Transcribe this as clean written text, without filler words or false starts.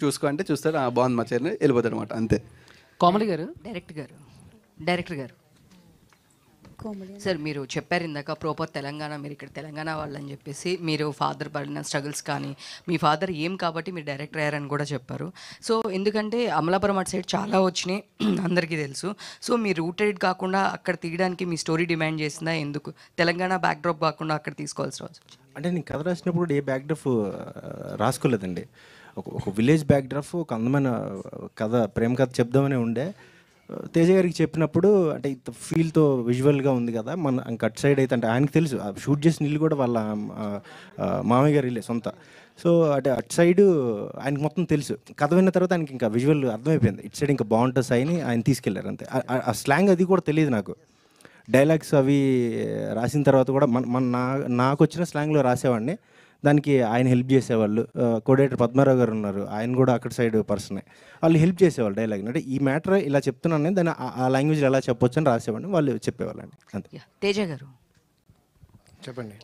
చూసుకో అంటే చూస్తాడు, బాగుంది మా చైర్ని వెళ్ళిపోతాడు అనమాట, అంతే. కోమలి గారు, డైరెక్టర్ గారు సార్, మీరు చెప్పారు ఇందాక ప్రాపర్ తెలంగాణ, మీరు ఇక్కడ తెలంగాణ వాళ్ళని చెప్పేసి, మీరు ఫాదర్ పడిన స్ట్రగుల్స్ కానీ, మీ ఫాదర్ ఏం కాబట్టి మీరు డైరెక్టర్ అయ్యారని కూడా చెప్పారు. సో ఎందుకంటే అమలాపురం అటు సైడ్ చాలా వచ్చినాయి అందరికీ తెలుసు. సో మీరు రూటెడ్ కాకుండా అక్కడ తీయడానికి మీ స్టోరీ డిమాండ్ చేసిందా? ఎందుకు తెలంగాణ బ్యాక్డ్రాప్ కాకుండా అక్కడ తీసుకోవాల్సి వచ్చింది? అంటే నేను కథ రాసినప్పుడు ఏ బ్యాక్డ్రాప్ రాసుకోలేదండి. ఒక విలేజ్ బ్యాక్డ్రాప్, ఒక అందమైన కథ, ప్రేమ కథ చెప్దామని ఉండే. తేజ గారికి చెప్పినప్పుడు అంటే ఇంత ఫీల్తో విజువల్గా ఉంది కదా, మన కట్ సైడ్ అయితే అంటే ఆయనకు తెలుసు షూట్ చేసిన ఇల్లు కూడా వాళ్ళ మామయ్య గారి ఇల్లే సొంత. సో అంటే అటు సైడు ఆయనకు మొత్తం తెలుసు. కథ విన్న తర్వాత ఆయనకి ఇంకా విజువల్ అర్థమైపోయింది, ఇటు సైడ్ ఇంకా బాగుంటుంది సాయిని ఆయన తీసుకెళ్లారు అంతే. ఆ స్లాంగ్ అది కూడా తెలియదు నాకు. డైలాగ్స్ అవి రాసిన తర్వాత కూడా నాకు వచ్చిన స్లాంగ్లో రాసేవాడిని, దానికి ఆయన హెల్ప్ చేసేవాళ్ళు. కోడేటర్ పద్మారావు గారు ఉన్నారు, ఆయన కూడా అక్కడ సైడ్ పర్సనే, వాళ్ళు హెల్ప్ చేసేవాళ్ళు డైలాగ్. అంటే ఈ మ్యాటర్ ఇలా చెప్తున్నాను, దాన్ని ఆ లాంగ్వేజ్లో ఎలా చెప్పొచ్చు అని రాసేవాడిని, వాళ్ళు చెప్పేవాళ్ళండి అంతే. తేజ గారు చెప్పండి.